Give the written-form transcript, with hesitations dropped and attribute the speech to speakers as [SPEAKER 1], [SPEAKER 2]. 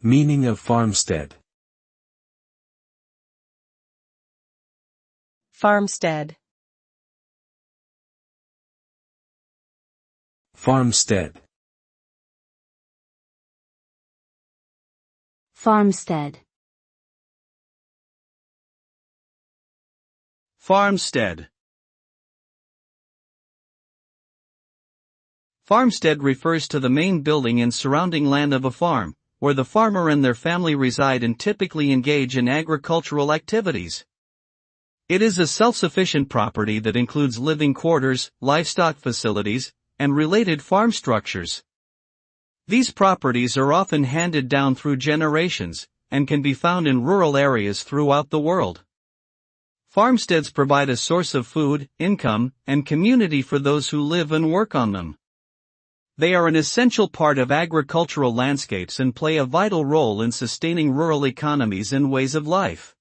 [SPEAKER 1] Meaning of farmstead.
[SPEAKER 2] Farmstead.
[SPEAKER 1] Farmstead.
[SPEAKER 3] Farmstead.
[SPEAKER 4] Farmstead. Farmstead refers to the main building and surrounding land of a farm, where the farmer and their family reside and typically engage in agricultural activities. It is a self-sufficient property that includes living quarters, livestock facilities, and related farm structures. These properties are often handed down through generations, and can be found in rural areas throughout the world. Farmsteads provide a source of food, income, and community for those who live and work on them. They are an essential part of agricultural landscapes and play a vital role in sustaining rural economies and ways of life.